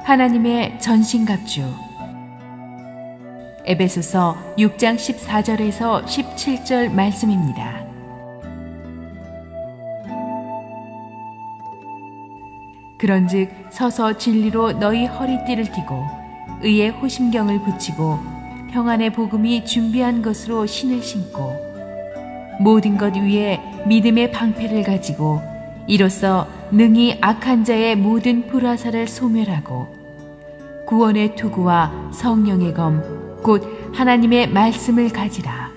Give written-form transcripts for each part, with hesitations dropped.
하나님의 전신갑주. 에베소서 6장 14절에서 17절 말씀입니다. 그런즉 서서 진리로 너희 허리띠를 띠고 의의 호심경을 붙이고 평안의 복음이 준비한 것으로 신을 신고 모든 것 위에 믿음의 방패를 가지고 이로써 능히 악한 자의 모든 불화살을 소멸하고 구원의 투구와 성령의 검 곧 하나님의 말씀을 가지라.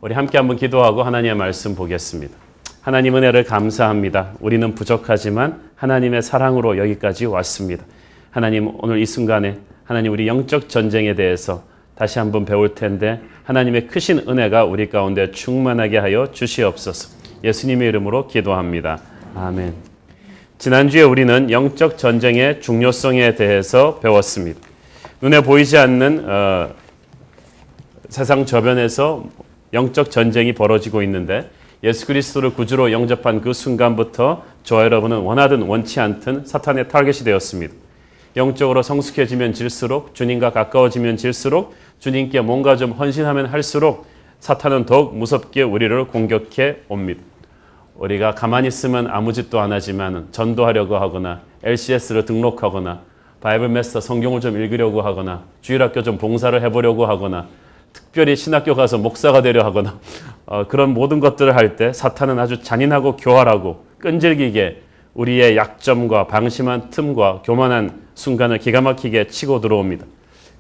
우리 함께 한번 기도하고 하나님의 말씀 보겠습니다. 하나님 은혜를 감사합니다. 우리는 부족하지만 하나님의 사랑으로 여기까지 왔습니다. 하나님, 오늘 이 순간에 하나님 우리 영적 전쟁에 대해서 다시 한번 배울 텐데 하나님의 크신 은혜가 우리 가운데 충만하게 하여 주시옵소서. 예수님의 이름으로 기도합니다. 아멘. 지난주에 우리는 영적 전쟁의 중요성에 대해서 배웠습니다. 눈에 보이지 않는 세상 저변에서 영적 전쟁이 벌어지고 있는데 예수 그리스도를 구주로 영접한 그 순간부터 저와 여러분은 원하든 원치 않든 사탄의 타겟이 되었습니다. 영적으로 성숙해지면 질수록, 주님과 가까워지면 질수록, 주님께 뭔가 좀 헌신하면 할수록 사탄은 더욱 무섭게 우리를 공격해 옵니다. 우리가 가만히 있으면 아무 짓도 안 하지만 전도하려고 하거나 LCS를 등록하거나 바이블 마스터 성경을 좀 읽으려고 하거나 주일학교 좀 봉사를 해보려고 하거나 특별히 신학교 가서 목사가 되려 하거나 그런 모든 것들을 할 때 사탄은 아주 잔인하고 교활하고 끈질기게 우리의 약점과 방심한 틈과 교만한 순간을 기가 막히게 치고 들어옵니다.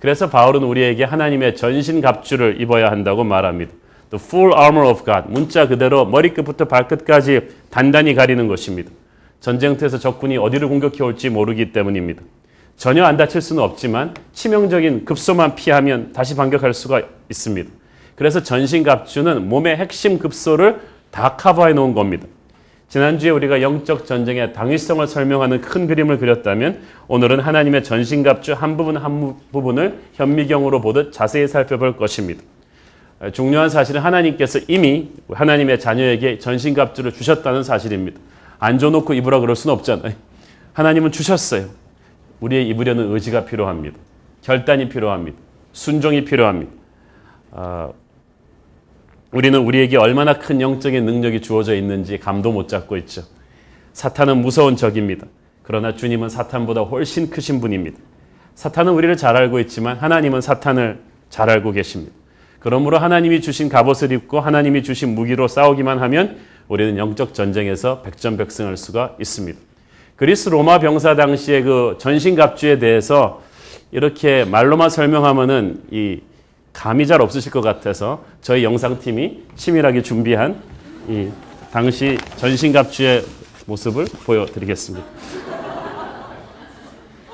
그래서 바울은 우리에게 하나님의 전신갑주를 입어야 한다고 말합니다. The full armor of God. 문자 그대로 머리끝부터 발끝까지 단단히 가리는 것입니다. 전쟁터에서 적군이 어디를 공격해 올지 모르기 때문입니다. 전혀 안 다칠 수는 없지만 치명적인 급소만 피하면 다시 반격할 수가 있습니다. 그래서 전신갑주는 몸의 핵심 급소를 다 커버해 놓은 겁니다. 지난주에 우리가 영적 전쟁의 당위성을 설명하는 큰 그림을 그렸다면 오늘은 하나님의 전신갑주 한 부분을 현미경으로 보듯 자세히 살펴볼 것입니다. 중요한 사실은 하나님께서 이미 하나님의 자녀에게 전신갑주를 주셨다는 사실입니다. 안 줘놓고 입으라 그럴 수는 없잖아요. 하나님은 주셨어요. 우리의 입으려는 의지가 필요합니다. 결단이 필요합니다. 순종이 필요합니다. 우리는 우리에게 얼마나 큰 영적인 능력이 주어져 있는지 감도 못 잡고 있죠. 사탄은 무서운 적입니다. 그러나 주님은 사탄보다 훨씬 크신 분입니다. 사탄은 우리를 잘 알고 있지만 하나님은 사탄을 잘 알고 계십니다. 그러므로 하나님이 주신 갑옷을 입고 하나님이 주신 무기로 싸우기만 하면 우리는 영적 전쟁에서 백전백승할 수가 있습니다. 그리스 로마 병사 당시의 그 전신갑주에 대해서 이렇게 말로만 설명하면은 이 감이 잘 없으실 것 같아서 저희 영상팀이 치밀하게 준비한 이 당시 전신갑주의 모습을 보여드리겠습니다.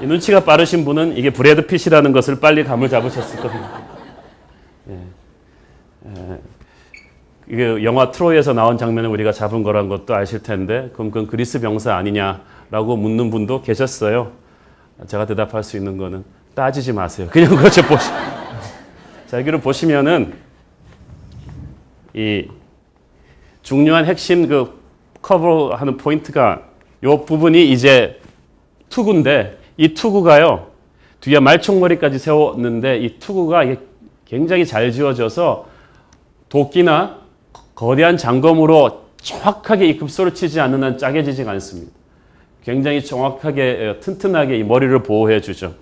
이 눈치가 빠르신 분은 이게 브래드 핏이라는 것을 빨리 감을 잡으셨을 겁니다. 이게 영화 트로이에서 나온 장면을 우리가 잡은 거란 것도 아실 텐데 그럼 그건 그리스 병사 아니냐라고 묻는 분도 계셨어요. 제가 대답할 수 있는 거는 따지지 마세요. 그냥 그것을 자, 여기를 보시면은 이 중요한 핵심 그 커버하는 포인트가 이 부분이 이제 투구인데 이 투구가요 뒤에 말총머리까지 세웠는데 이 투구가 이게 굉장히 잘 지어져서 도끼나 거대한 장검으로 정확하게 이 급소를 치지 않는 한 짜개지지가 않습니다. 굉장히 정확하게 튼튼하게 이 머리를 보호해 주죠.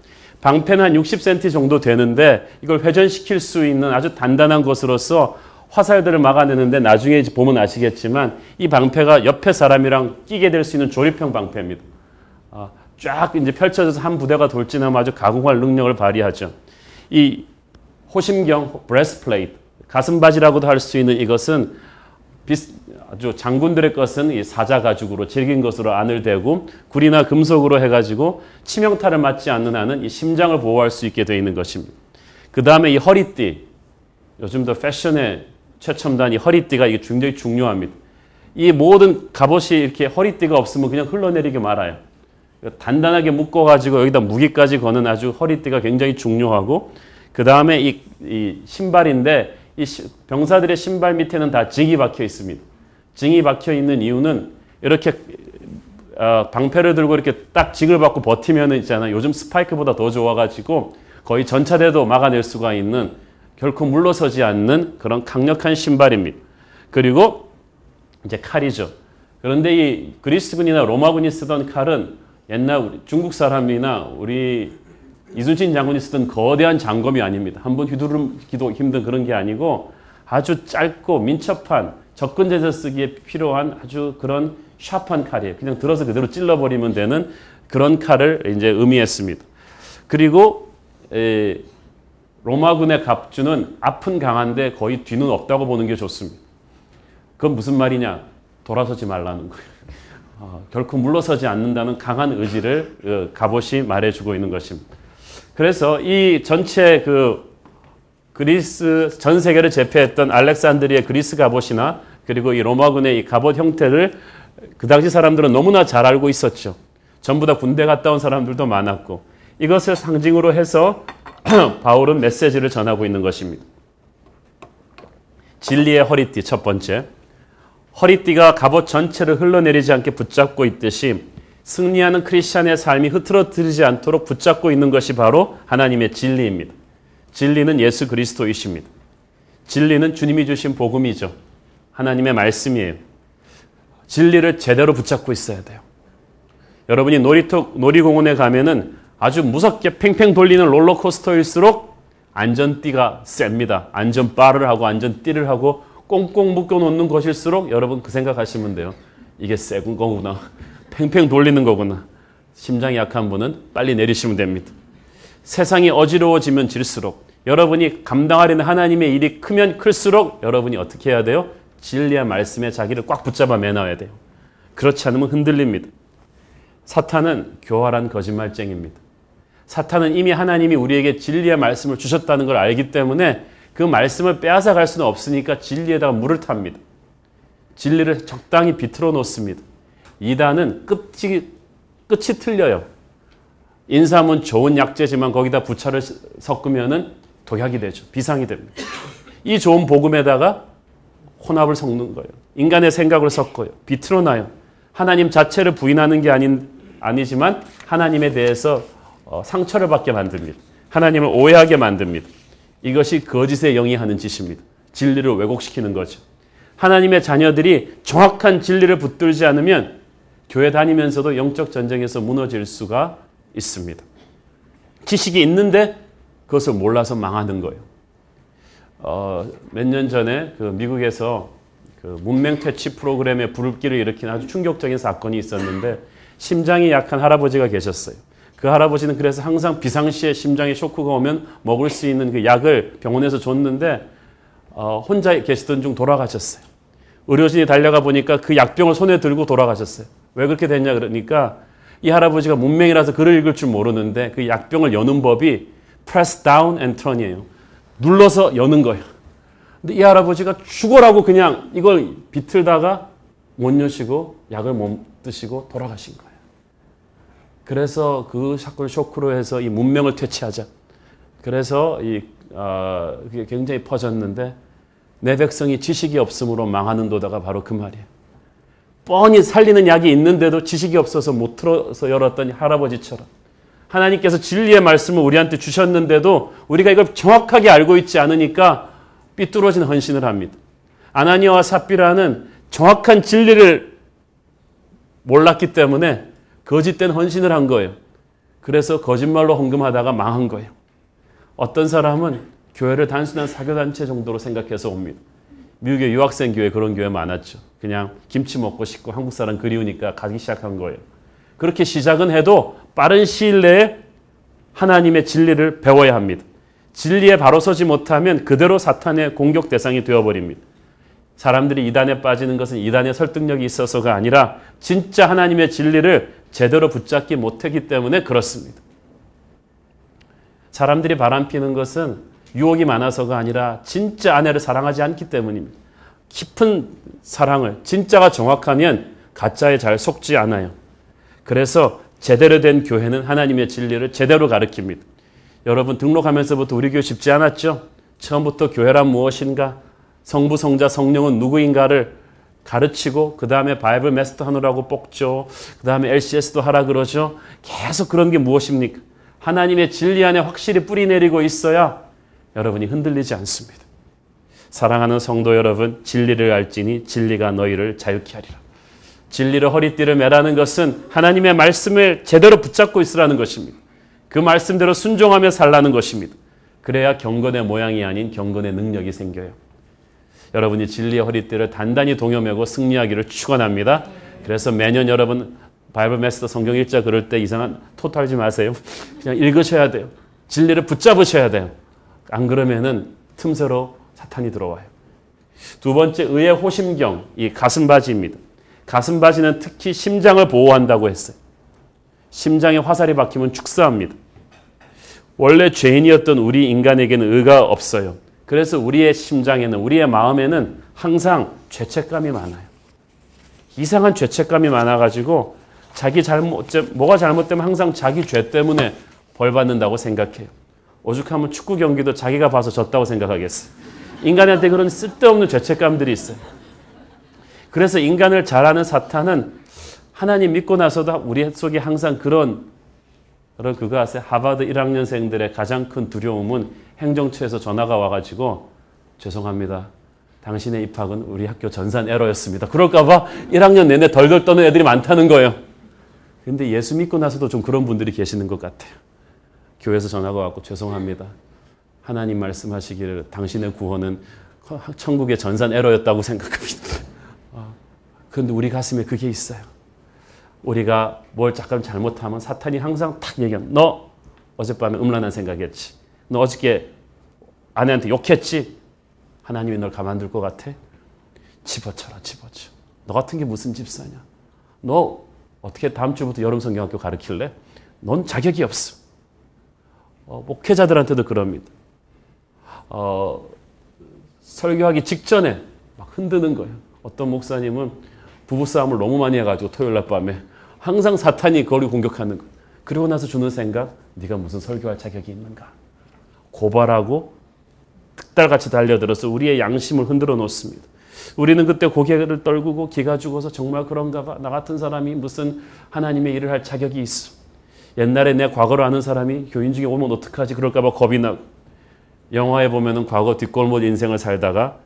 방패는 한 60cm 정도 되는데 이걸 회전시킬 수 있는 아주 단단한 것으로서 화살들을 막아내는데 나중에 보면 아시겠지만 이 방패가 옆에 사람이랑 끼게 될 수 있는 조립형 방패입니다. 쫙 이제 펼쳐져서 한 부대가 돌진하면 아주 가공할 능력을 발휘하죠. 이 호심경, 브레스플레이트, 가슴바지라고도 할 수 있는 이것은 아주 장군들의 것은 이 사자 가죽으로 질긴 것으로 안을 대고 구리나 금속으로 해가지고 치명타를 맞지 않는 한은 이 심장을 보호할 수 있게 되어 있는 것입니다. 그 다음에 이 허리띠, 요즘도 패션의 최첨단 이 허리띠가 이게 굉장히 중요합니다. 이 모든 갑옷이 이렇게 허리띠가 없으면 그냥 흘러내리게 말아요. 단단하게 묶어가지고 여기다 무기까지 거는 아주 허리띠가 굉장히 중요하고 그 다음에 이 신발인데 이 병사들의 신발 밑에는 다 징이 박혀 있습니다. 징이 박혀 있는 이유는 이렇게 방패를 들고 이렇게 딱 징을 받고 버티면 있잖아요. 요즘 스파이크보다 더 좋아가지고 거의 전차대도 막아낼 수가 있는 결코 물러서지 않는 그런 강력한 신발입니다. 그리고 이제 칼이죠. 그런데 이 그리스군이나 로마군이 쓰던 칼은 옛날 중국 사람이나 우리 이순신 장군이 쓰던 거대한 장검이 아닙니다. 한번 휘두르기도 힘든 그런 게 아니고 아주 짧고 민첩한 접근제에서 쓰기에 필요한 아주 그런 샤프한 칼이에요. 그냥 들어서 그대로 찔러버리면 되는 그런 칼을 이제 의미했습니다. 그리고 로마군의 갑주는 앞은 강한데 거의 뒤는 없다고 보는 게 좋습니다. 그건 무슨 말이냐? 돌아서지 말라는 거예요. 결코 물러서지 않는다는 강한 의지를 갑옷이 말해주고 있는 것입니다. 그래서 이 전체 그리스 전 세계를 제패했던 알렉산드리아 그리스 갑옷이나 그리고 이 로마군의 이 갑옷 형태를 그 당시 사람들은 너무나 잘 알고 있었죠. 전부 다 군대 갔다 온 사람들도 많았고 이것을 상징으로 해서 바울은 메시지를 전하고 있는 것입니다. 진리의 허리띠 첫 번째. 허리띠가 갑옷 전체를 흘러내리지 않게 붙잡고 있듯이 승리하는 크리스찬의 삶이 흐트러뜨리지 않도록 붙잡고 있는 것이 바로 하나님의 진리입니다. 진리는 예수 그리스도이십니다. 진리는 주님이 주신 복음이죠. 하나님의 말씀이에요. 진리를 제대로 붙잡고 있어야 돼요. 여러분이 놀이공원에 가면은 아주 무섭게 팽팽 돌리는 롤러코스터일수록 안전띠가 셉니다. 안전바를 하고 안전띠를 하고 꽁꽁 묶어놓는 것일수록 여러분 그 생각하시면 돼요. 이게 세군 거구나. 팽팽 돌리는 거구나. 심장이 약한 분은 빨리 내리시면 됩니다. 세상이 어지러워지면 질수록 여러분이 감당하려는 하나님의 일이 크면 클수록 여러분이 어떻게 해야 돼요? 진리의 말씀에 자기를 꽉 붙잡아 매놔야 돼요. 그렇지 않으면 흔들립니다. 사탄은 교활한 거짓말쟁이입니다. 사탄은 이미 하나님이 우리에게 진리의 말씀을 주셨다는 걸 알기 때문에 그 말씀을 빼앗아 갈 수는 없으니까 진리에다가 물을 탑니다. 진리를 적당히 비틀어 놓습니다. 이단은 끝이 틀려요. 인삼은 좋은 약재지만 거기다 부차를 섞으면 독약이 되죠. 비상이 됩니다. 이 좋은 복음에다가 혼합을 섞는 거예요. 인간의 생각을 섞어요. 비틀어 놔요. 하나님 자체를 부인하는 게 아니지만 하나님에 대해서 상처를 받게 만듭니다. 하나님을 오해하게 만듭니다. 이것이 거짓의 영이 하는 짓입니다. 진리를 왜곡시키는 거죠. 하나님의 자녀들이 정확한 진리를 붙들지 않으면 교회 다니면서도 영적 전쟁에서 무너질 수가 있습니다. 지식이 있는데 그것을 몰라서 망하는 거예요. 몇 년 전에 미국에서 문맹 퇴치 프로그램에 불길을 일으킨 아주 충격적인 사건이 있었는데 심장이 약한 할아버지가 계셨어요. 그 할아버지는 그래서 항상 비상시에 심장에 쇼크가 오면 먹을 수 있는 그 약을 병원에서 줬는데 혼자 계시던 중 돌아가셨어요. 의료진이 달려가 보니까 그 약병을 손에 들고 돌아가셨어요. 왜 그렇게 됐냐 그러니까 이 할아버지가 문맹이라서 글을 읽을 줄 모르는데 그 약병을 여는 법이 press down and turn이에요. 눌러서 여는 거예요. 근데 이 할아버지가 죽어라고 그냥 이걸 비틀다가 못 여시고 약을 못 드시고 돌아가신 거예요. 그래서 그 사건을 쇼크로 해서 이 문명을 퇴치하자. 그래서 그게 굉장히 퍼졌는데 내 백성이 지식이 없으므로 망하는도다가 바로 그 말이에요. 뻔히 살리는 약이 있는데도 지식이 없어서 못 틀어서 열었던 할아버지처럼 하나님께서 진리의 말씀을 우리한테 주셨는데도 우리가 이걸 정확하게 알고 있지 않으니까 삐뚤어진 헌신을 합니다. 아나니아와 삽비라는 정확한 진리를 몰랐기 때문에 거짓된 헌신을 한 거예요. 그래서 거짓말로 헌금하다가 망한 거예요. 어떤 사람은 교회를 단순한 사교단체 정도로 생각해서 옵니다. 미국의 유학생 교회 그런 교회 많았죠. 그냥 김치 먹고 싶고 한국 사람 그리우니까 가기 시작한 거예요. 그렇게 시작은 해도 빠른 시일 내에 하나님의 진리를 배워야 합니다. 진리에 바로 서지 못하면 그대로 사탄의 공격 대상이 되어버립니다. 사람들이 이단에 빠지는 것은 이단의 설득력이 있어서가 아니라 진짜 하나님의 진리를 제대로 붙잡지 못했기 때문에 그렇습니다. 사람들이 바람피는 것은 유혹이 많아서가 아니라 진짜 아내를 사랑하지 않기 때문입니다. 깊은 사랑을 진짜가 정확하면 가짜에 잘 속지 않아요. 그래서 제대로 된 교회는 하나님의 진리를 제대로 가르칩니다. 여러분 등록하면서부터 우리 교회 쉽지 않았죠? 처음부터 교회란 무엇인가? 성부, 성자, 성령은 누구인가를 가르치고 그 다음에 바이블 마스터 하느라고 뽑죠. 그 다음에 LCS도 하라 그러죠. 계속 그런 게 무엇입니까? 하나님의 진리 안에 확실히 뿌리 내리고 있어야 여러분이 흔들리지 않습니다. 사랑하는 성도 여러분, 진리를 알지니 진리가 너희를 자유케 하리라. 진리를 허리띠를 매라는 것은 하나님의 말씀을 제대로 붙잡고 있으라는 것입니다. 그 말씀대로 순종하며 살라는 것입니다. 그래야 경건의 모양이 아닌 경건의 능력이 생겨요. 여러분이 진리의 허리띠를 단단히 동여매고 승리하기를 축원합니다. 그래서 매년 여러분 바이블 마스터 성경 읽자 그럴 때 이상한 토토 하지 마세요. 그냥 읽으셔야 돼요. 진리를 붙잡으셔야 돼요. 안 그러면은 틈새로 사탄이 들어와요. 두 번째, 의의 호심경, 이 가슴바지입니다. 가슴바지는 특히 심장을 보호한다고 했어요. 심장에 화살이 박히면 축사합니다. 원래 죄인이었던 우리 인간에게는 의가 없어요. 그래서 우리의 심장에는, 우리의 마음에는 항상 죄책감이 많아요. 이상한 죄책감이 많아가지고 뭐가 잘못되면 항상 자기 죄 때문에 벌 받는다고 생각해요. 오죽하면 축구 경기도 자기가 봐서 졌다고 생각하겠어요. 인간한테 그런 쓸데없는 죄책감들이 있어요. 그래서 인간을 잘 아는 사탄은 하나님 믿고 나서도 우리 속에 항상 그거 아세요? 하버드 1학년생들의 가장 큰 두려움은 행정처에서 전화가 와가지고 죄송합니다. 당신의 입학은 우리 학교 전산 에러였습니다. 그럴까봐 1학년 내내 덜덜 떠는 애들이 많다는 거예요. 근데 예수 믿고 나서도 좀 그런 분들이 계시는 것 같아요. 교회에서 전화가 왔고 죄송합니다. 하나님 말씀하시기를 당신의 구원은 천국의 전산 에러였다고 생각합니다. 그런데 우리 가슴에 그게 있어요. 우리가 뭘 잠깐 잘못하면 사탄이 항상 탁 얘기하면 너 어젯밤에 음란한 생각했지. 너 어저께 아내한테 욕했지. 하나님이 널 가만둘 것 같아? 집어쳐라 집어쳐. 너 같은 게 무슨 집사냐. 너 어떻게 다음 주부터 여름 성경학교 가르칠래? 넌 자격이 없어. 목회자들한테도 그럽니다. 설교하기 직전에 막 흔드는 거예요. 어떤 목사님은 부부싸움을 너무 많이 해가지고 토요일날 밤에 항상 사탄이 그걸 공격하는 거예요. 그러고 나서 주는 생각, 네가 무슨 설교할 자격이 있는가. 고발하고 득달같이 달려들어서 우리의 양심을 흔들어 놓습니다. 우리는 그때 고개를 떨구고 기가 죽어서 정말 그런가 봐. 나 같은 사람이 무슨 하나님의 일을 할 자격이 있어. 옛날에 내 과거를 아는 사람이 교인 중에 오면 어떡하지 그럴까 봐 겁이 나고. 영화에 보면은 과거 뒷골목 인생을 살다가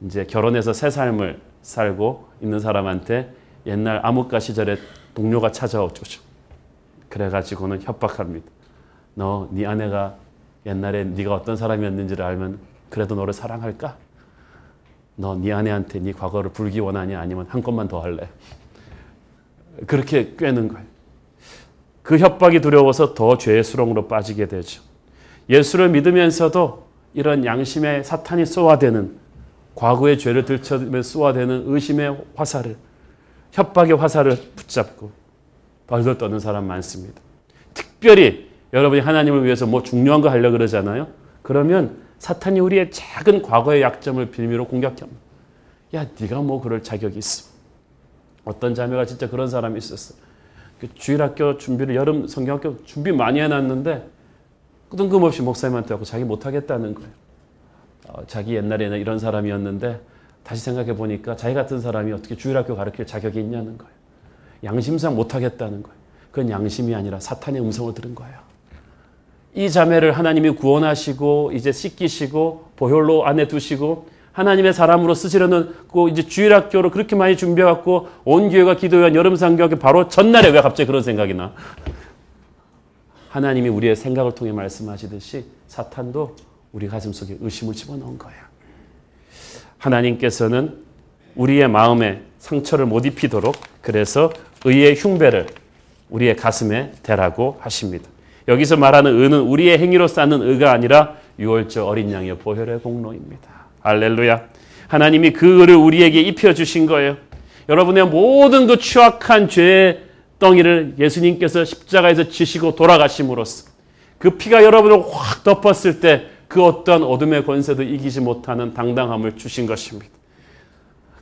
이제 결혼해서 새 삶을 살고 있는 사람한테 옛날 암흑가 시절에 동료가 찾아오죠. 그래가지고는 협박합니다. 너 네 아내가 옛날에 네가 어떤 사람이었는지를 알면 그래도 너를 사랑할까? 너 네 아내한테 네 과거를 불기 원하냐 아니면 한 건만 더 할래? 그렇게 꿰는 거예요. 그 협박이 두려워서 더 죄의 수렁으로 빠지게 되죠. 예수를 믿으면서도 이런 양심의 사탄이 쏘아대는 과거의 죄를 들춰내며 쏘아대는 의심의 화살을 협박의 화살을 붙잡고 덜덜 떠는 사람 많습니다. 특별히 여러분이 하나님을 위해서 뭐 중요한 거 하려고 그러잖아요. 그러면 사탄이 우리의 작은 과거의 약점을 빌미로 공격합니다. 야, 네가 뭐 그럴 자격이 있어. 어떤 자매가 진짜 그런 사람이 있었어. 주일학교 준비를 여름 성경학교 준비 많이 해놨는데 뜬금없이 목사님한테 하고 자기 못하겠다는 거예요. 자기 옛날에는 이런 사람이었는데 다시 생각해 보니까 자기 같은 사람이 어떻게 주일학교 가르칠 자격이 있냐는 거예요. 양심상 못하겠다는 거예요. 그건 양심이 아니라 사탄의 음성을 들은 거예요. 이 자매를 하나님이 구원하시고 이제 씻기시고 보혈로 안에 두시고 하나님의 사람으로 쓰시려는 그 이제 주일학교를 그렇게 많이 준비해갖고 온 교회가 기도한 여름 상경학교 바로 전날에 왜 갑자기 그런 생각이 나? 하나님이 우리의 생각을 통해 말씀하시듯이 사탄도 우리 가슴 속에 의심을 집어넣은 거예요. 하나님께서는 우리의 마음에 상처를 못 입히도록 그래서 의의 흉배를 우리의 가슴에 대라고 하십니다. 여기서 말하는 의는 우리의 행위로 쌓는 의가 아니라 유월절 어린 양의 보혈의 공로입니다. 할렐루야. 하나님이 그 의를 우리에게 입혀주신 거예요. 여러분의 모든 그 추악한 죄의 덩이를 예수님께서 십자가에서 지시고 돌아가심으로써 그 피가 여러분을 확 덮었을 때 그 어떠한 어둠의 권세도 이기지 못하는 당당함을 주신 것입니다.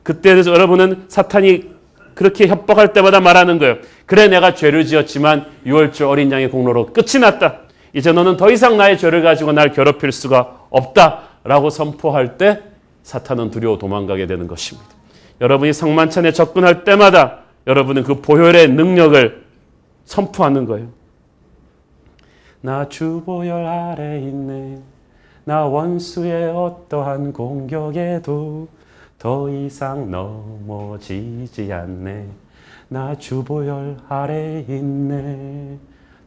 그때 여러분은 사탄이 그렇게 협박할 때마다 말하는 거예요. 그래 내가 죄를 지었지만 유월절 어린 양의 공로로 끝이 났다. 이제 너는 더 이상 나의 죄를 가지고 날 괴롭힐 수가 없다라고 선포할 때 사탄은 두려워 도망가게 되는 것입니다. 여러분이 성만찬에 접근할 때마다 여러분은 그 보혈의 능력을 선포하는 거예요. 나 주보혈 아래 있네. 나 원수의 어떠한 공격에도 더 이상 넘어지지 않네. 나 주보혈 아래 있네.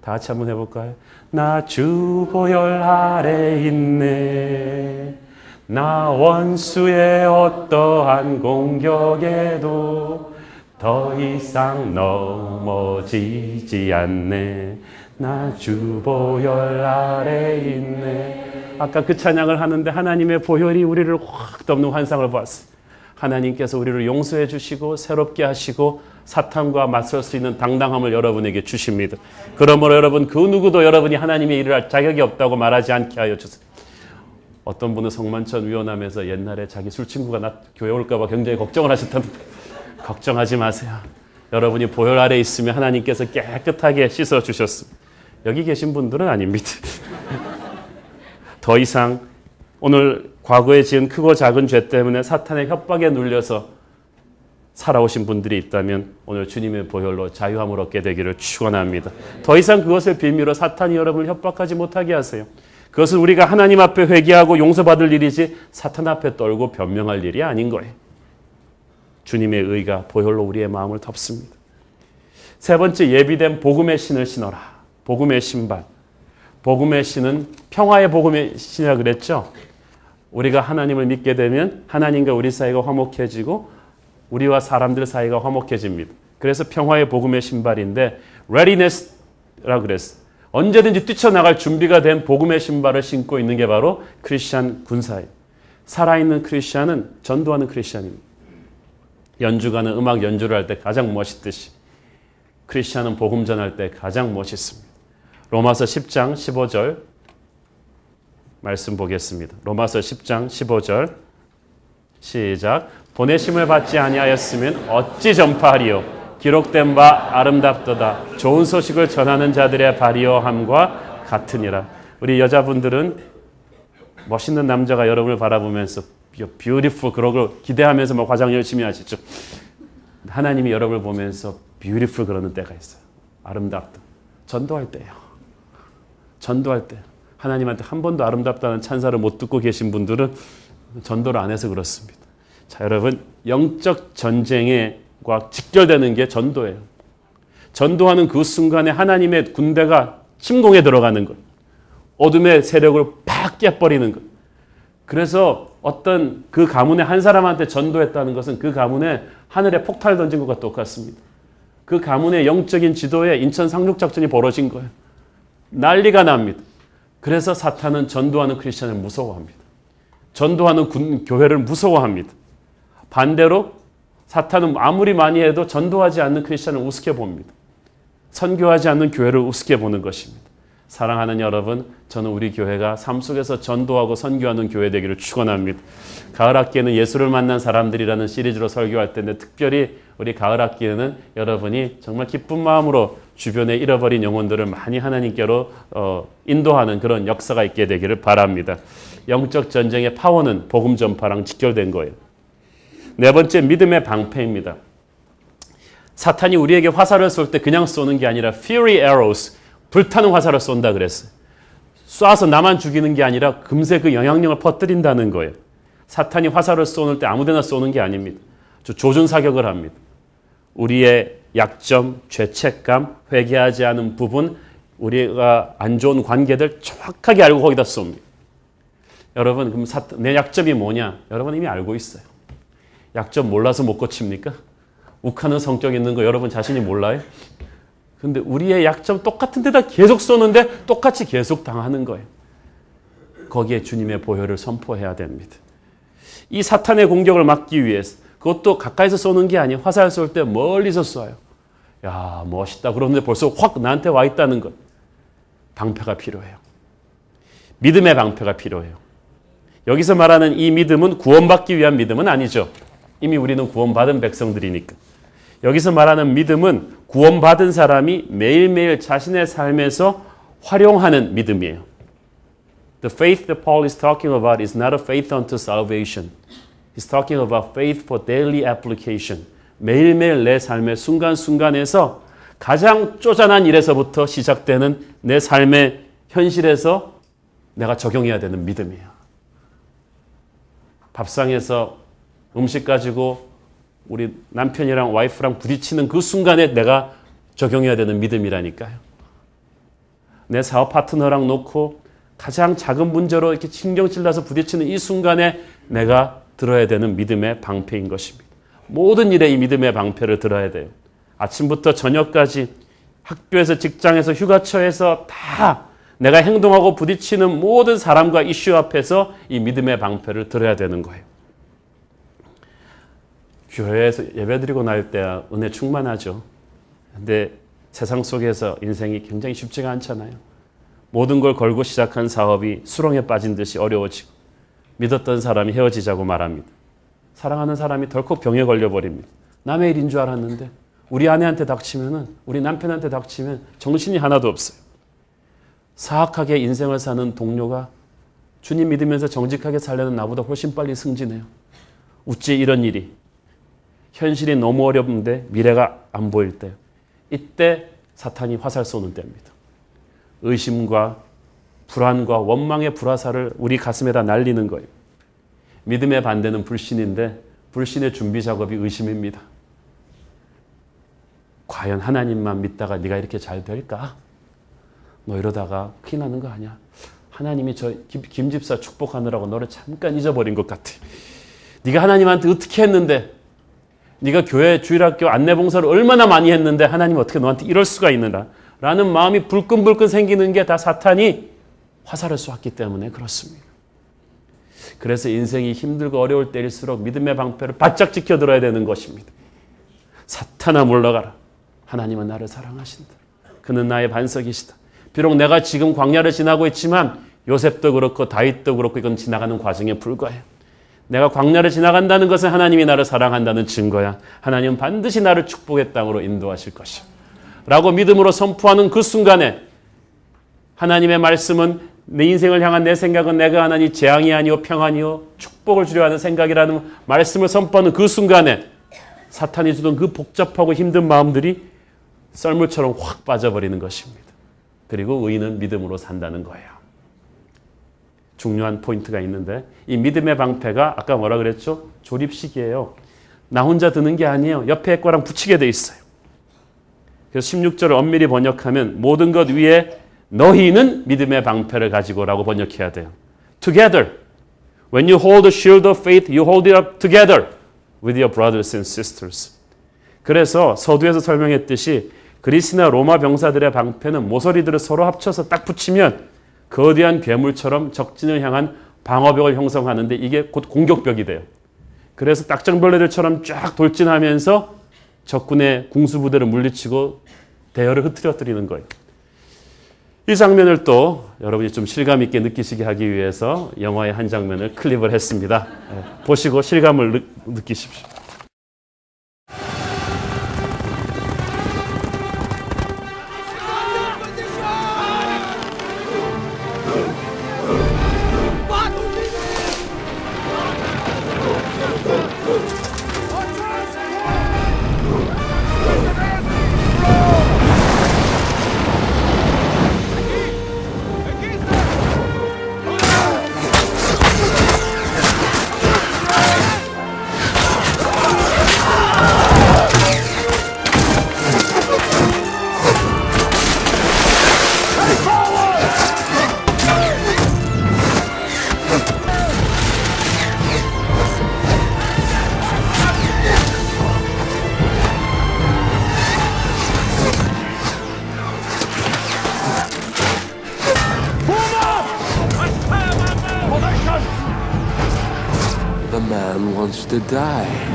다 같이 한번 해볼까요? 나 주보혈 아래 있네. 나 원수의 어떠한 공격에도 더 이상 넘어지지 않네. 나 주보혈 아래 있네. 아까 그 찬양을 하는데 하나님의 보혈이 우리를 확 덮는 환상을 보았어요. 하나님께서 우리를 용서해 주시고 새롭게 하시고 사탄과 맞설 수 있는 당당함을 여러분에게 주십니다. 그러므로 여러분 그 누구도 여러분이 하나님의 일을 할 자격이 없다고 말하지 않게 하여 주세요. 어떤 분은 성만찬 위원하면서 옛날에 자기 술친구가 나 교회 올까 봐 굉장히 걱정을 하셨다는데 걱정하지 마세요. 여러분이 보혈 아래 있으면 하나님께서 깨끗하게 씻어주셨습니다. 여기 계신 분들은 아닙니다. 더 이상 오늘 과거에 지은 크고 작은 죄 때문에 사탄의 협박에 눌려서 살아오신 분들이 있다면 오늘 주님의 보혈로 자유함을 얻게 되기를 축원합니다. 더 이상 그것을 빌미로 사탄이 여러분을 협박하지 못하게 하세요. 그것은 우리가 하나님 앞에 회개하고 용서받을 일이지 사탄 앞에 떨고 변명할 일이 아닌 거예요. 주님의 의가 보혈로 우리의 마음을 덮습니다. 세 번째, 예비된 복음의 신을 신어라. 복음의 신발. 복음의 신은 평화의 복음의 신이라고 그랬죠. 우리가 하나님을 믿게 되면 하나님과 우리 사이가 화목해지고 우리와 사람들 사이가 화목해집니다. 그래서 평화의 복음의 신발인데 readiness라고 그랬어요. 언제든지 뛰쳐나갈 준비가 된 복음의 신발을 신고 있는 게 바로 크리스찬 군사예요. 살아있는 크리스찬은 전도하는 크리스찬입니다. 연주가는 음악 연주를 할 때 가장 멋있듯이 크리스찬은 복음 전할 때 가장 멋있습니다. 로마서 10장 15절 말씀 보겠습니다. 로마서 10장 15절 시작. 보내심을 받지 아니하였으면 어찌 전파하리요. 기록된 바 아름답도다. 좋은 소식을 전하는 자들의 발이어함과 같으니라. 우리 여자분들은 멋있는 남자가 여러분을 바라보면서 beautiful 그런 걸 기대하면서 막 화장 열심히 하시죠. 하나님이 여러분을 보면서 beautiful 그러는 때가 있어요. 아름답다. 전도할 때예요. 전도할 때. 하나님한테 한 번도 아름답다는 찬사를 못 듣고 계신 분들은 전도를 안 해서 그렇습니다. 자, 여러분, 영적 전쟁과 직결되는 게 전도예요. 전도하는 그 순간에 하나님의 군대가 침공에 들어가는 것. 어둠의 세력을 팍 깨버리는 것. 그래서 어떤 그 가문의 한 사람한테 전도했다는 것은 그 가문에 하늘에 폭탄을 던진 것과 똑같습니다. 그 가문의 영적인 지도에 인천 상륙작전이 벌어진 거예요. 난리가 납니다. 그래서 사탄은 전도하는 크리스찬을 무서워합니다. 전도하는 교회를 무서워합니다. 반대로 사탄은 아무리 많이 해도 전도하지 않는 크리스찬을 우습게 봅니다. 선교하지 않는 교회를 우습게 보는 것입니다. 사랑하는 여러분, 저는 우리 교회가 삶 속에서 전도하고 선교하는 교회 되기를 축원합니다. 가을 학기에는 예수를 만난 사람들이라는 시리즈로 설교할 텐데 특별히 우리 가을 학기에는 여러분이 정말 기쁜 마음으로 주변에 잃어버린 영혼들을 많이 하나님께로 인도하는 그런 역사가 있게 되기를 바랍니다. 영적 전쟁의 파워는 복음 전파랑 직결된 거예요. 네 번째, 믿음의 방패입니다. 사탄이 우리에게 화살을 쏠 때 그냥 쏘는 게 아니라 fury arrows, 불타는 화살을 쏜다 그랬어요. 쏴서 나만 죽이는 게 아니라 금세 그 영향력을 퍼뜨린다는 거예요. 사탄이 화살을 쏘는 때 아무데나 쏘는 게 아닙니다. 조준 사격을 합니다. 우리의 약점, 죄책감, 회개하지 않은 부분, 우리가 안 좋은 관계들 정확하게 알고 거기다 쏩니다. 여러분, 그럼 내 약점이 뭐냐? 여러분 이미 알고 있어요. 약점 몰라서 못 고칩니까? 욱하는 성격 있는 거 여러분 자신이 몰라요? 근데 우리의 약점 똑같은 데다 계속 쏘는데 똑같이 계속 당하는 거예요. 거기에 주님의 보혈을 선포해야 됩니다. 이 사탄의 공격을 막기 위해서 그것도 가까이서 쏘는 게 아니에요. 화살 쏠 때 멀리서 쏴요. 야, 멋있다. 그런데 벌써 확 나한테 와 있다는 것. 방패가 필요해요. 믿음의 방패가 필요해요. 여기서 말하는 이 믿음은 구원받기 위한 믿음은 아니죠. 이미 우리는 구원받은 백성들이니까. 여기서 말하는 믿음은 구원받은 사람이 매일매일 자신의 삶에서 활용하는 믿음이에요. The faith that Paul is talking about is not a faith unto salvation. He's talking about faith for daily application. 매일매일 내 삶의 순간순간에서 가장 쪼잔한 일에서부터 시작되는 내 삶의 현실에서 내가 적용해야 되는 믿음이에요. 밥상에서 음식 가지고 우리 남편이랑 와이프랑 부딪히는 그 순간에 내가 적용해야 되는 믿음이라니까요. 내 사업 파트너랑 놓고 가장 작은 문제로 이렇게 신경 찔러서 부딪히는 이 순간에 내가 들어야 되는 믿음의 방패인 것입니다. 모든 일에 이 믿음의 방패를 들어야 돼요. 아침부터 저녁까지 학교에서 직장에서 휴가처에서 다 내가 행동하고 부딪히는 모든 사람과 이슈 앞에서 이 믿음의 방패를 들어야 되는 거예요. 교회에서 예배드리고 날 때야 은혜 충만하죠. 근데 세상 속에서 인생이 굉장히 쉽지가 않잖아요. 모든 걸 걸고 시작한 사업이 수렁에 빠진 듯이 어려워지고 믿었던 사람이 헤어지자고 말합니다. 사랑하는 사람이 덜컥 병에 걸려버립니다. 남의 일인 줄 알았는데 우리 아내한테 닥치면은 우리 남편한테 닥치면 정신이 하나도 없어요. 사악하게 인생을 사는 동료가 주님 믿으면서 정직하게 살려는 나보다 훨씬 빨리 승진해요. 어찌 이런 일이. 현실이 너무 어려운데 미래가 안 보일 때 이때 사탄이 화살 쏘는 때입니다. 의심과 불안과 원망의 불화살을 우리 가슴에다 날리는 거예요. 믿음의 반대는 불신인데 불신의 준비 작업이 의심입니다. 과연 하나님만 믿다가 네가 이렇게 잘 될까? 너 이러다가 큰일 나는 거 아니야? 하나님이 저 김 집사 축복하느라고 너를 잠깐 잊어버린 것 같아. 네가 하나님한테 어떻게 했는데 네가 교회 주일학교 안내봉사를 얼마나 많이 했는데 하나님 어떻게 너한테 이럴 수가 있느냐 라는 마음이 불끈불끈 생기는 게 다 사탄이 화살을 쏘았기 때문에 그렇습니다. 그래서 인생이 힘들고 어려울 때일수록 믿음의 방패를 바짝 지켜들어야 되는 것입니다. 사탄아 물러가라. 하나님은 나를 사랑하신다. 그는 나의 반석이시다. 비록 내가 지금 광야를 지나고 있지만 요셉도 그렇고 다윗도 그렇고 이건 지나가는 과정에 불과해요. 내가 광야를 지나간다는 것은 하나님이 나를 사랑한다는 증거야. 하나님은 반드시 나를 축복의 땅으로 인도하실 것이야. 라고 믿음으로 선포하는 그 순간에 하나님의 말씀은 내 인생을 향한 내 생각은 내가 하나니 재앙이 아니요 평안이요 축복을 주려 하는 생각이라는 말씀을 선포하는 그 순간에 사탄이 주던 그 복잡하고 힘든 마음들이 썰물처럼 확 빠져버리는 것입니다. 그리고 의인은 믿음으로 산다는 거예요. 중요한 포인트가 있는데 이 믿음의 방패가 아까 뭐라 그랬죠? 조립식이에요. 나 혼자 드는 게 아니에요. 옆에 거랑 붙이게 돼 있어요. 그래서 16절을 엄밀히 번역하면 모든 것 위에 너희는 믿음의 방패를 가지고라고 번역해야 돼요. Together. When you hold the shield of faith, you hold it up together with your brothers and sisters. 그래서 서두에서 설명했듯이 그리스나 로마 병사들의 방패는 모서리들을 서로 합쳐서 딱 붙이면 거대한 괴물처럼 적진을 향한 방어벽을 형성하는데 이게 곧 공격벽이 돼요. 그래서 딱정벌레들처럼 쫙 돌진하면서 적군의 궁수부대를 물리치고 대열을 흐트러뜨리는 거예요. 이 장면을 또 여러분이 좀 실감 있게 느끼시게 하기 위해서 영화의 한 장면을 클립을 했습니다. 보시고 실감을 느끼십시오. The man wants to die.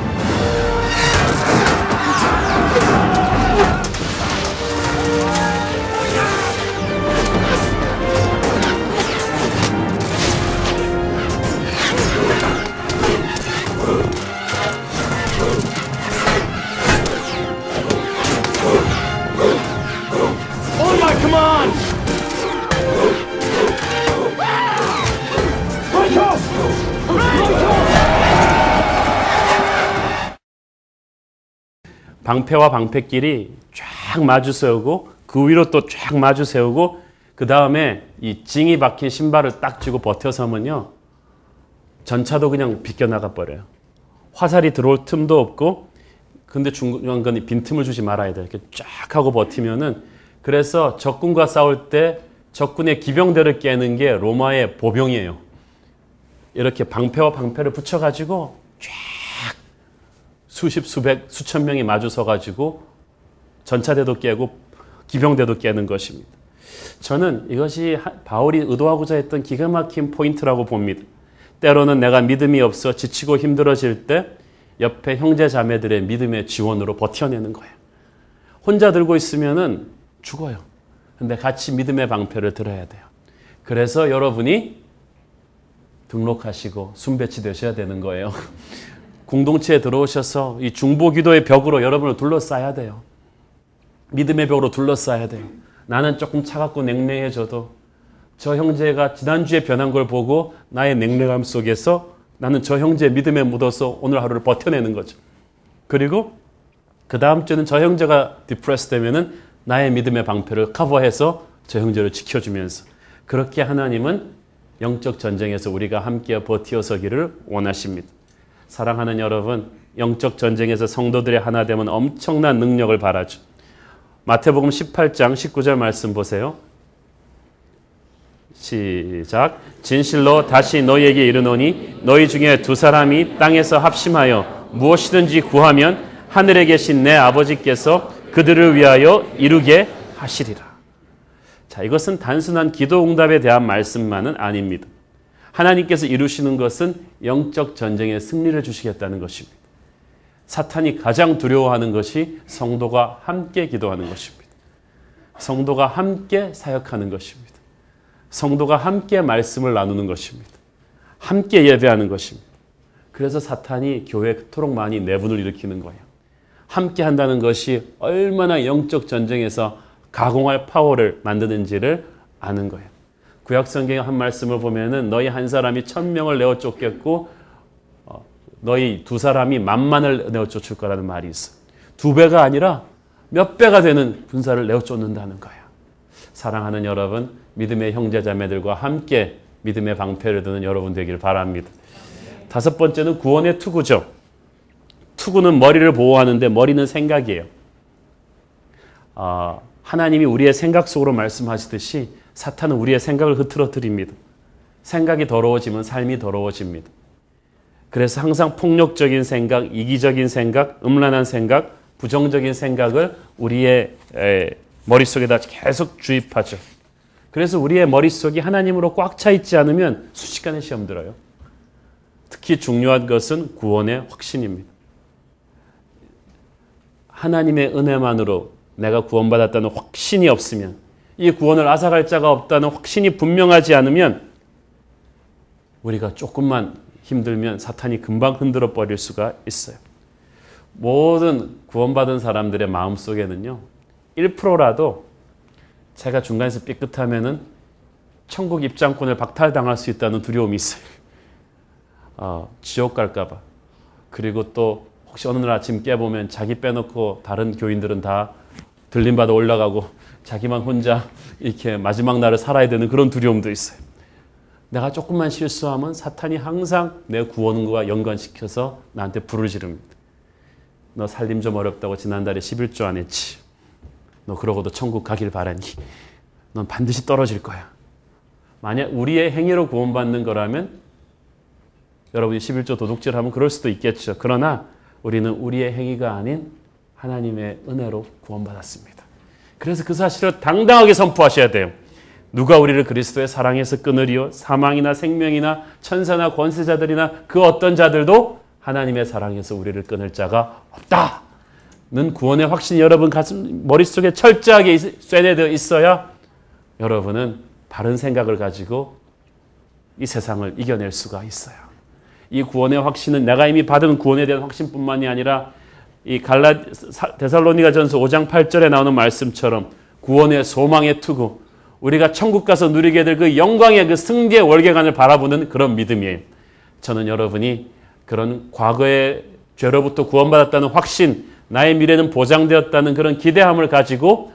Oh my, come on! Right off! Right off! 방패와 방패끼리 쫙 마주 세우고 그 위로 또 쫙 마주 세우고 그 다음에 이 징이 박힌 신발을 딱 쥐고 버텨서면요. 전차도 그냥 비껴나가 버려요. 화살이 들어올 틈도 없고 근데 중요한 건 빈틈을 주지 말아야 돼요. 이렇게 쫙 하고 버티면은 그래서 적군과 싸울 때 적군의 기병대를 깨는 게 로마의 보병이에요. 이렇게 방패와 방패를 붙여가지고 쫙 수십, 수백, 수천 명이 마주 서가지고 전차대도 깨고 기병대도 깨는 것입니다. 저는 이것이 바울이 의도하고자 했던 기가 막힌 포인트라고 봅니다. 때로는 내가 믿음이 없어 지치고 힘들어질 때 옆에 형제 자매들의 믿음의 지원으로 버텨내는 거예요. 혼자 들고 있으면은 죽어요. 근데 같이 믿음의 방패를 들어야 돼요. 그래서 여러분이 등록하시고 순배치 되셔야 되는 거예요. 공동체에 들어오셔서 이 중보기도의 벽으로 여러분을 둘러싸야 돼요. 믿음의 벽으로 둘러싸야 돼요. 나는 조금 차갑고 냉랭해져도 저 형제가 지난주에 변한 걸 보고 나의 냉랭함 속에서 나는 저 형제의 믿음에 묻어서 오늘 하루를 버텨내는 거죠. 그리고 그 다음 주에는 저 형제가 디프레스 되면은 나의 믿음의 방패를 커버해서 저 형제를 지켜주면서 그렇게 하나님은 영적 전쟁에서 우리가 함께 버티어서기를 원하십니다. 사랑하는 여러분, 영적 전쟁에서 성도들의 하나 되면 엄청난 능력을 바라죠. 마태복음 18장 19절 말씀 보세요. 시작. 진실로 다시 너희에게 이르노니 너희 중에 두 사람이 땅에서 합심하여 무엇이든지 구하면 하늘에 계신 내 아버지께서 그들을 위하여 이루게 하시리라. 자, 이것은 단순한 기도 응답에 대한 말씀만은 아닙니다. 하나님께서 이루시는 것은 영적 전쟁의 승리를 주시겠다는 것입니다. 사탄이 가장 두려워하는 것이 성도가 함께 기도하는 것입니다. 성도가 함께 사역하는 것입니다. 성도가 함께 말씀을 나누는 것입니다. 함께 예배하는 것입니다. 그래서 사탄이 교회에 그토록 많이 내분을 일으키는 거예요. 함께 한다는 것이 얼마나 영적 전쟁에서 가공할 파워를 만드는지를 아는 거예요. 구약성경의 한 말씀을 보면은 너희 한 사람이 1000명을 내어 쫓겠고 너희 두 사람이 10,000,000을 내어 쫓을 거라는 말이 있어요. 2배가 아니라 몇 배가 되는 군사를 내어 쫓는다는 거예요. 사랑하는 여러분, 믿음의 형제자매들과 함께 믿음의 방패를 드는 여러분 되기를 바랍니다. 5번째는 구원의 투구죠. 투구는 머리를 보호하는데 머리는 생각이에요. 하나님이 우리의 생각 속으로 말씀하시듯이 사탄은 우리의 생각을 흐트러뜨립니다. 생각이 더러워지면 삶이 더러워집니다. 그래서 항상 폭력적인 생각, 이기적인 생각, 음란한 생각, 부정적인 생각을 우리의 머릿속에다 계속 주입하죠. 그래서 우리의 머릿속이 하나님으로 꽉 차 있지 않으면 순식간에 시험 들어요. 특히 중요한 것은 구원의 확신입니다. 하나님의 은혜만으로 내가 구원받았다는 확신이 없으면, 이 구원을 앗아갈 자가 없다는 확신이 분명하지 않으면 우리가 조금만 힘들면 사탄이 금방 흔들어 버릴 수가 있어요. 모든 구원받은 사람들의 마음속에는요, 1%라도 제가 중간에서 삐끗하면은 천국 입장권을 박탈당할 수 있다는 두려움이 있어요. 지옥 갈까 봐. 그리고 또 혹시 어느 날 아침 깨보면 자기 빼놓고 다른 교인들은 다 들림받아 올라가고 자기만 혼자 이렇게 마지막 날을 살아야 되는 그런 두려움도 있어요. 내가 조금만 실수하면 사탄이 항상 내 구원과 연관시켜서 나한테 불을 지릅니다. 너 살림 좀 어렵다고 지난달에 11조 안 했지. 너 그러고도 천국 가길 바라니. 넌 반드시 떨어질 거야. 만약 우리의 행위로 구원받는 거라면 여러분이 11조 도둑질하면 그럴 수도 있겠죠. 그러나 우리는 우리의 행위가 아닌 하나님의 은혜로 구원받았습니다. 그래서 그 사실을 당당하게 선포하셔야 돼요. 누가 우리를 그리스도의 사랑에서 끊으리요? 사망이나 생명이나 천사나 권세자들이나 그 어떤 자들도 하나님의 사랑에서 우리를 끊을 자가 없다는 구원의 확신이 여러분 가슴 머릿속에 철저하게 쇠뇌되어 있어야 여러분은 바른 생각을 가지고 이 세상을 이겨낼 수가 있어요. 이 구원의 확신은 내가 이미 받은 구원에 대한 확신뿐만이 아니라 이 데살로니가전서 5장 8절에 나오는 말씀처럼 구원의 소망의 투구, 우리가 천국 가서 누리게 될 그 영광의 그 승리의 월계관을 바라보는 그런 믿음이에요. 저는 여러분이 그런 과거의 죄로부터 구원받았다는 확신, 나의 미래는 보장되었다는 그런 기대함을 가지고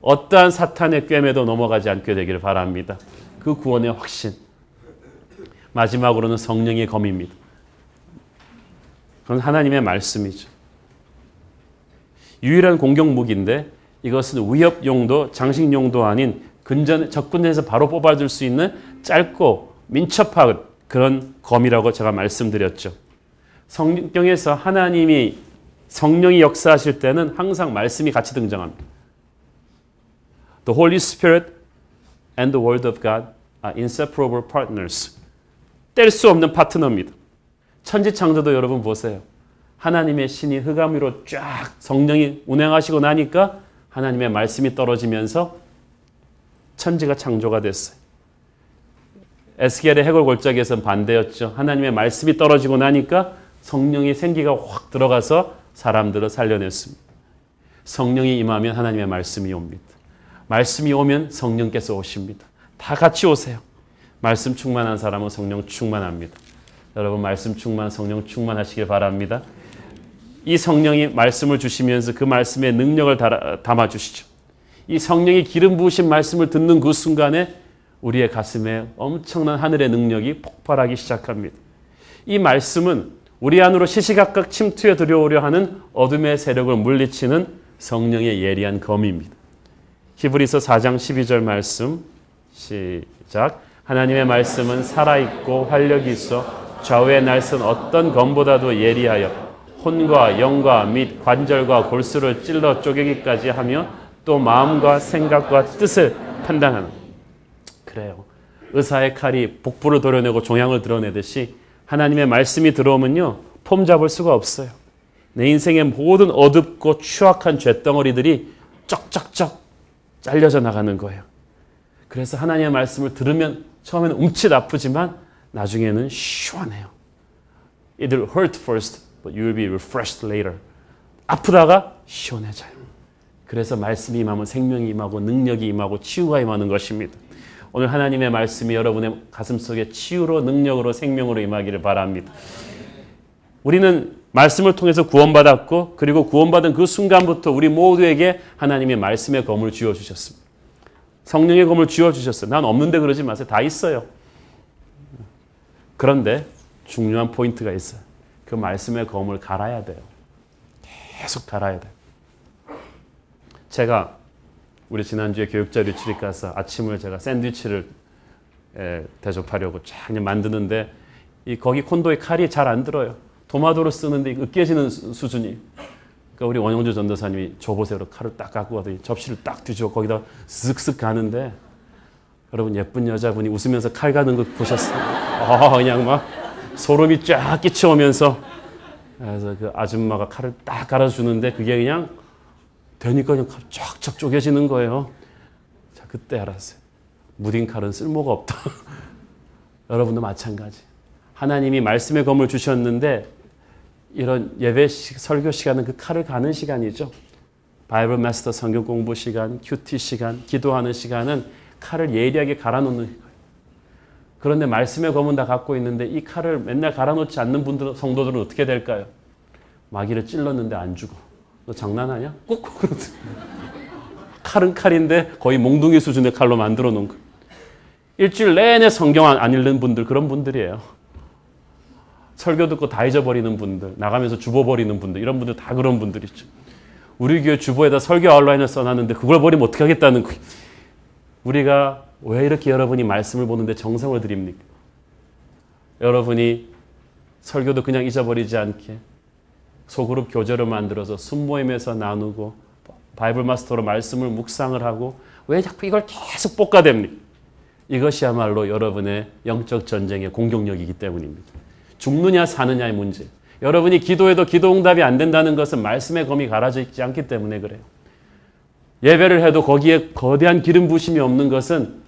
어떠한 사탄의 꿰매도 넘어가지 않게 되기를 바랍니다. 그 구원의 확신. 마지막으로는 성령의 검입니다. 그건 하나님의 말씀이죠. 유일한 공격 무기인데 이것은 위협 용도, 장식 용도 아닌 적군에서 바로 뽑아줄 수 있는 짧고 민첩한 그런 검이라고 제가 말씀드렸죠. 성경에서 성령이 역사하실 때는 항상 말씀이 같이 등장합니다. The Holy Spirit and the Word of God are inseparable partners. 뗄 수 없는 파트너입니다. 천지창조도 여러분 보세요. 하나님의 신이 흑암 위로 쫙 성령이 운행하시고 나니까 하나님의 말씀이 떨어지면서 천지가 창조가 됐어요. 에스겔의 해골 골짜기에서는 반대였죠. 하나님의 말씀이 떨어지고 나니까 성령의 생기가 확 들어가서 사람들을 살려냈습니다. 성령이 임하면 하나님의 말씀이 옵니다. 말씀이 오면 성령께서 오십니다. 다 같이 오세요. 말씀 충만한 사람은 성령 충만합니다. 여러분 말씀 충만, 성령 충만하시길 바랍니다. 이 성령이 말씀을 주시면서 그 말씀의 능력을 담아주시죠. 이 성령이 기름 부으신 말씀을 듣는 그 순간에 우리의 가슴에 엄청난 하늘의 능력이 폭발하기 시작합니다. 이 말씀은 우리 안으로 시시각각 침투해 들어오려 하는 어둠의 세력을 물리치는 성령의 예리한 검입니다. 히브리서 4장 12절 말씀 시작. 하나님의 말씀은 살아있고 활력이 있어 좌우의 날선 어떤 검보다도 예리하여 혼과 영과 및 관절과 골수를 찔러 쪼개기까지 하며 또 마음과 생각과 뜻을 판단하는. 그래요. 의사의 칼이 복부를 도려내고 종양을 드러내듯이 하나님의 말씀이 들어오면요, 폼 잡을 수가 없어요. 내 인생의 모든 어둡고 추악한 죄덩어리들이 쩍쩍쩍 잘려져 나가는 거예요. 그래서 하나님의 말씀을 들으면 처음에는 움찔 아프지만 나중에는 시원해요. It will hurt first, but you will be refreshed later. 아프다가 시원해져요. 그래서 말씀이 임하면 생명이 임하고 능력이 임하고 치유가 임하는 것입니다. 오늘 하나님의 말씀이 여러분의 가슴속에 치유로 능력으로 생명으로 임하기를 바랍니다. 우리는 말씀을 통해서 구원받았고 그리고 구원받은 그 순간부터 우리 모두에게 하나님의 말씀의 검을 쥐어주셨습니다. 성령의 검을 쥐어주셨어요. 난 없는데 그러지 마세요. 다 있어요. 그런데 중요한 포인트가 있어요. 그 말씀의 검을 갈아야 돼요. 계속 갈아야 돼요. 제가 우리 지난주에 교육자 리트릿 가서 아침을 제가 샌드위치를 대접하려고 쫙 만드는데 거기 콘도에 칼이 잘 안 들어요. 도마도를 쓰는데 으깨지는 수준이. 그러니까 우리 원영주 전도사님이 줘보세요. 칼을 딱 갖고 가더니 접시를 딱 뒤집어 거기다 쓱쓱 가는데 여러분 예쁜 여자분이 웃으면서 칼 가는 거 보셨어요? 그냥 막 소름이 쫙 끼쳐오면서 그래서 그 아줌마가 칼을 딱 갈아주는데 그게 그냥 되니까 그냥 쫙쫙 쪼개지는 거예요. 자, 그때 알았어요. 무딘 칼은 쓸모가 없다. 여러분도 마찬가지. 하나님이 말씀의 검을 주셨는데 이런 예배 설교 시간은 그 칼을 가는 시간이죠. 바이블 마스터 성경 공부 시간, 큐티 시간, 기도하는 시간은 칼을 예리하게 갈아놓는 거예요. 그런데 말씀의 검은 다 갖고 있는데 이 칼을 맨날 갈아놓지 않는 분들, 성도들은 어떻게 될까요? 마귀를 찔렀는데 안 죽어. 너 장난하냐? 꾹꾹 그러더니 칼은 칼인데 거의 몽둥이 수준의 칼로 만들어 놓은 거. 일주일 내내 성경 안 읽는 분들 그런 분들이에요. 설교 듣고 다 잊어버리는 분들, 나가면서 주워버리는 분들, 이런 분들 다 그런 분들이죠. 우리 교회 주보에다 설교 아웃라인을 써놨는데 그걸 버리면 어떻게 하겠다는 거예요. 우리가 왜 이렇게 여러분이 말씀을 보는데 정성을 드립니까? 여러분이 설교도 그냥 잊어버리지 않게 소그룹 교제를 만들어서 순모임에서 나누고 바이블 마스터로 말씀을 묵상을 하고 왜 자꾸 이걸 계속 볶아댑니까? 이것이야말로 여러분의 영적 전쟁의 공격력이기 때문입니다. 죽느냐 사느냐의 문제. 여러분이 기도해도 기도 응답이 안 된다는 것은 말씀의 검이 갈아져 있지 않기 때문에 그래요. 예배를 해도 거기에 거대한 기름 부심이 없는 것은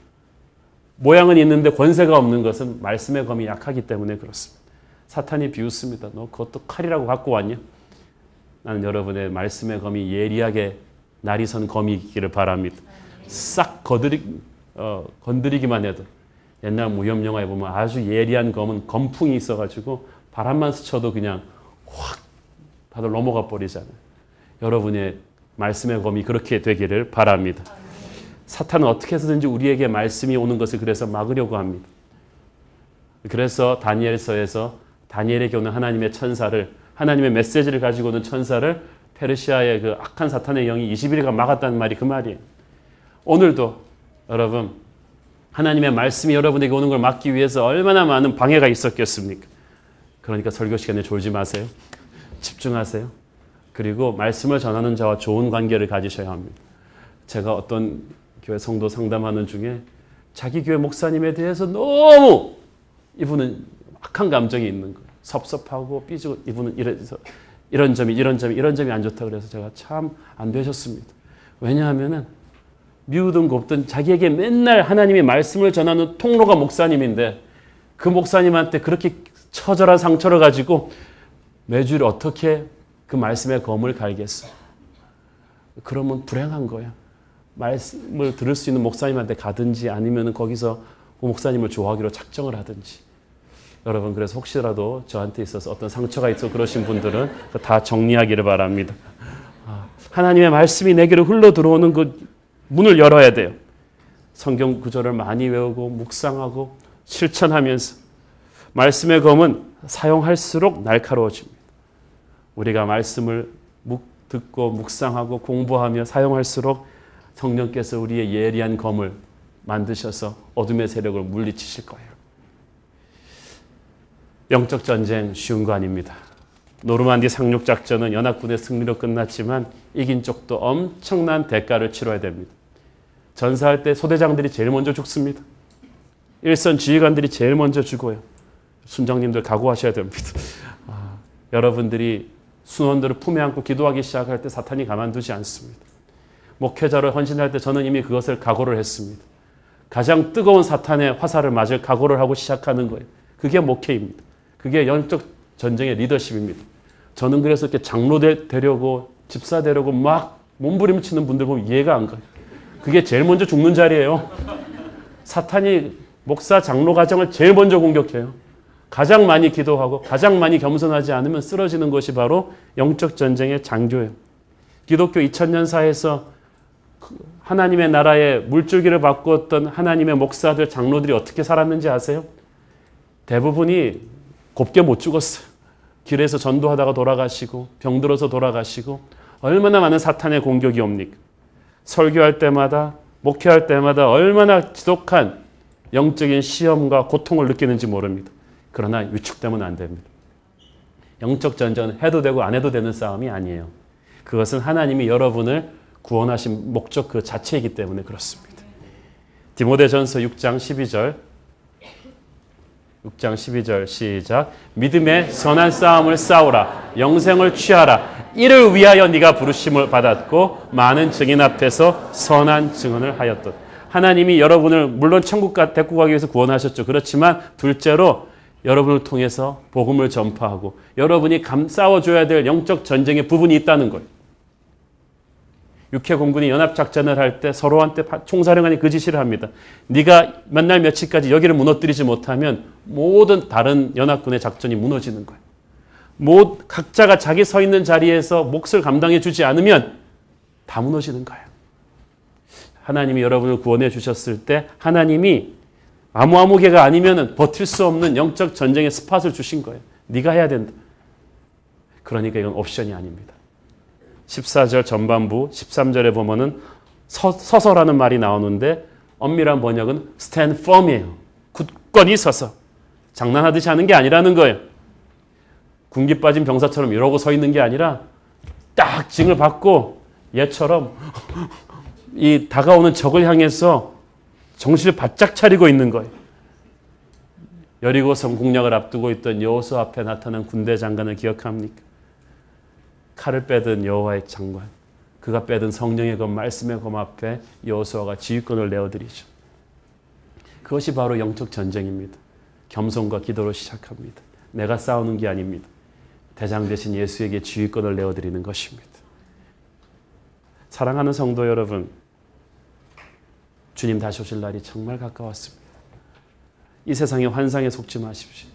모양은 있는데 권세가 없는 것은 말씀의 검이 약하기 때문에 그렇습니다. 사탄이 비웃습니다. 너 그것도 칼이라고 갖고 왔냐? 나는 여러분의 말씀의 검이 예리하게 날이 선 검이 있기를 바랍니다. 싹 건드리기만 해도 옛날 무협 영화에 보면 아주 예리한 검은 검풍이 있어가지고 바람만 스쳐도 그냥 확 다들 넘어가 버리잖아요. 여러분의 말씀의 검이 그렇게 되기를 바랍니다. 사탄은 어떻게 해서든지 우리에게 말씀이 오는 것을 그래서 막으려고 합니다. 그래서 다니엘서에서 다니엘에게 오는 하나님의 천사를, 하나님의 메시지를 가지고 오는 천사를 페르시아의 그 악한 사탄의 영이 21일간 막았다는 말이 그 말이에요. 오늘도 여러분 하나님의 말씀이 여러분에게 오는 걸 막기 위해서 얼마나 많은 방해가 있었겠습니까? 그러니까 설교 시간에 졸지 마세요. 집중하세요. 그리고 말씀을 전하는 자와 좋은 관계를 가지셔야 합니다. 제가 어떤 교회 성도 상담하는 중에 자기 교회 목사님에 대해서 너무 이분은 악한 감정이 있는 거예요. 섭섭하고 삐지고 이분은 이런 점이 안 좋다 그래서 제가 참 안 되셨습니다. 왜냐하면은 미우든 곱든 자기에게 맨날 하나님의 말씀을 전하는 통로가 목사님인데 그 목사님한테 그렇게 처절한 상처를 가지고 매주일 어떻게 그 말씀의 검을 갈겠어? 그러면 불행한 거야. 말씀을 들을 수 있는 목사님한테 가든지 아니면 거기서 그 목사님을 좋아하기로 작정을 하든지. 여러분 그래서 혹시라도 저한테 있어서 어떤 상처가 있어 그러신 분들은 다 정리하기를 바랍니다. 하나님의 말씀이 내게로 흘러 들어오는 그 문을 열어야 돼요. 성경 구절을 많이 외우고 묵상하고 실천하면서 말씀의 검은 사용할수록 날카로워집니다. 우리가 말씀을 듣고 묵상하고 공부하며 사용할수록 성령께서 우리의 예리한 검을 만드셔서 어둠의 세력을 물리치실 거예요. 영적 전쟁 쉬운 거 아닙니다. 노르만디 상륙 작전은 연합군의 승리로 끝났지만 이긴 쪽도 엄청난 대가를 치러야 됩니다. 전사할 때 소대장들이 제일 먼저 죽습니다. 일선 지휘관들이 제일 먼저 죽어요. 순장님들 각오하셔야 됩니다. 여러분들이 순원들을 품에 안고 기도하기 시작할 때 사탄이 가만두지 않습니다. 목회자로 헌신할 때 저는 이미 그것을 각오를 했습니다. 가장 뜨거운 사탄의 화살을 맞을 각오를 하고 시작하는 거예요. 그게 목회입니다. 그게 영적 전쟁의 리더십입니다. 저는 그래서 이렇게 장로 되려고 집사 되려고 막 몸부림치는 분들 보면 이해가 안 가요. 그게 제일 먼저 죽는 자리예요. 사탄이 목사 장로 가정을 제일 먼저 공격해요. 가장 많이 기도하고 가장 많이 겸손하지 않으면 쓰러지는 것이 바로 영적 전쟁의 장교예요. 기독교 2000년사에서 하나님의 나라의 물줄기를 바꾸었던 하나님의 목사들, 장로들이 어떻게 살았는지 아세요? 대부분이 곱게 못 죽었어요. 길에서 전도하다가 돌아가시고 병들어서 돌아가시고 얼마나 많은 사탄의 공격이 옵니까? 설교할 때마다 목회할 때마다 얼마나 지독한 영적인 시험과 고통을 느끼는지 모릅니다. 그러나 위축되면 안 됩니다. 영적 전쟁은 해도 되고 안 해도 되는 싸움이 아니에요. 그것은 하나님이 여러분을 구원하신 목적 그 자체이기 때문에 그렇습니다. 디모데전서 6장 12절 시작. 믿음의 선한 싸움을 싸우라. 영생을 취하라. 이를 위하여 네가 부르심을 받았고 많은 증인 앞에서 선한 증언을 하였던. 하나님이 여러분을 물론 천국 데리고 가기 위해서 구원하셨죠. 그렇지만 둘째로 여러분을 통해서 복음을 전파하고 여러분이 싸워줘야 될 영적 전쟁의 부분이 있다는 거예요. 육해공군이 연합작전을 할 때 서로한테 총사령관이 그 지시를 합니다. 네가 몇 날 며칠까지 여기를 무너뜨리지 못하면 모든 다른 연합군의 작전이 무너지는 거예요. 각자가 자기 서 있는 자리에서 몫을 감당해 주지 않으면 다 무너지는 거예요. 하나님이 여러분을 구원해 주셨을 때 하나님이 아무개가 아니면 버틸 수 없는 영적 전쟁의 스팟을 주신 거예요. 네가 해야 된다. 그러니까 이건 옵션이 아닙니다. 14절 전반부 13절에 보면은 서서라는 말이 나오는데 엄밀한 번역은 stand firm이에요. 굳건히 서서. 장난하듯이 하는 게 아니라는 거예요. 군기 빠진 병사처럼 이러고 서 있는 게 아니라 딱 징을 받고 얘처럼 이 다가오는 적을 향해서 정신을 바짝 차리고 있는 거예요. 여리고성 공략을 앞두고 있던 여호수아 앞에 나타난 군대 장관을 기억합니까? 칼을 빼든 여호와의 장관, 그가 빼든 성령의 검, 말씀의 검 앞에 여호수아가 지휘권을 내어드리죠. 그것이 바로 영적 전쟁입니다. 겸손과 기도로 시작합니다. 내가 싸우는 게 아닙니다. 대장 대신 예수에게 지휘권을 내어드리는 것입니다. 사랑하는 성도 여러분, 주님 다시 오실 날이 정말 가까웠습니다. 이 세상의 환상에 속지 마십시오.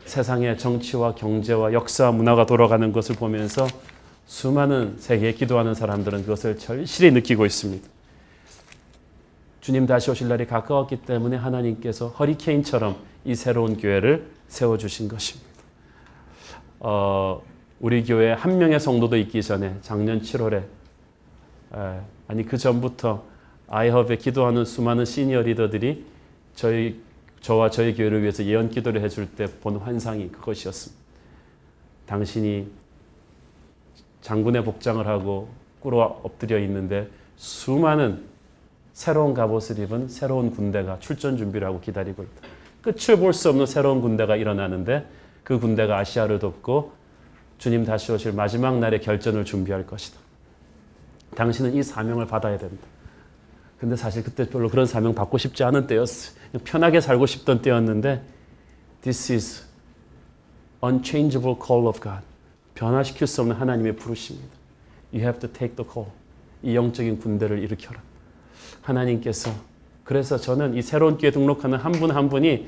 세상의 정치와 경제와 역사와 문화가 돌아가는 것을 보면서 수많은 세계에 기도하는 사람들은 그것을 절실히 느끼고 있습니다. 주님 다시 오실 날이 가까웠기 때문에 하나님께서 허리케인처럼 이 새로운 교회를 세워주신 것입니다. 우리 교회에 한 명의 성도도 있기 전에 작년 7월에 그 전부터 아이허브에 기도하는 수많은 시니어 리더들이 저와 저희 교회를 위해서 예언 기도를 해줄 때 본 환상이 그것이었습니다. 당신이 장군의 복장을 하고 꿇어 엎드려 있는데 수많은 새로운 갑옷을 입은 새로운 군대가 출전 준비를 하고 기다리고 있다. 끝을 볼 수 없는 새로운 군대가 일어나는데 그 군대가 아시아를 돕고 주님 다시 오실 마지막 날의 결전을 준비할 것이다. 당신은 이 사명을 받아야 된다. 근데 사실 그때 별로 그런 사명 받고 싶지 않은 때였어요. 편하게 살고 싶던 때였는데 This is unchangeable call of God. 변화시킬 수 없는 하나님의 부르심입니다. You have to take the call. 이 영적인 군대를 일으켜라. 하나님께서 그래서 저는 이 새로운 교회 등록하는 한 분 한 분이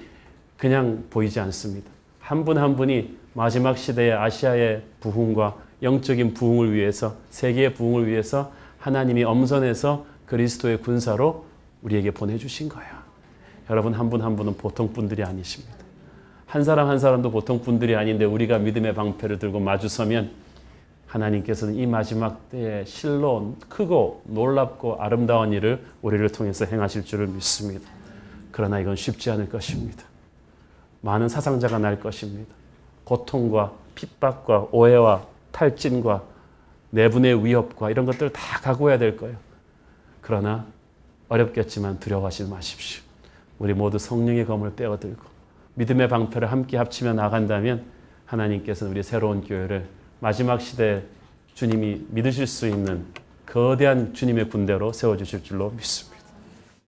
그냥 보이지 않습니다. 한 분 한 분이 마지막 시대의 아시아의 부흥과 영적인 부흥을 위해서 세계의 부흥을 위해서 하나님이 엄선해서 그리스도의 군사로 우리에게 보내주신 거야. 여러분 한 분 한 분은 보통 분들이 아니십니다. 한 사람 한 사람도 보통 분들이 아닌데 우리가 믿음의 방패를 들고 마주서면 하나님께서는 이 마지막 때에 실로 크고 놀랍고 아름다운 일을 우리를 통해서 행하실 줄을 믿습니다. 그러나 이건 쉽지 않을 것입니다. 많은 사상자가 날 것입니다. 고통과 핍박과 오해와 탈진과 내분의 위협과 이런 것들을 다 각오해야 될 거예요. 그러나 어렵겠지만 두려워하지 마십시오. 우리 모두 성령의 검을 빼어들고 믿음의 방패를 함께 합치며 나간다면 하나님께서는 우리 새로운 교회를 마지막 시대에 주님이 믿으실 수 있는 거대한 주님의 군대로 세워주실 줄로 믿습니다.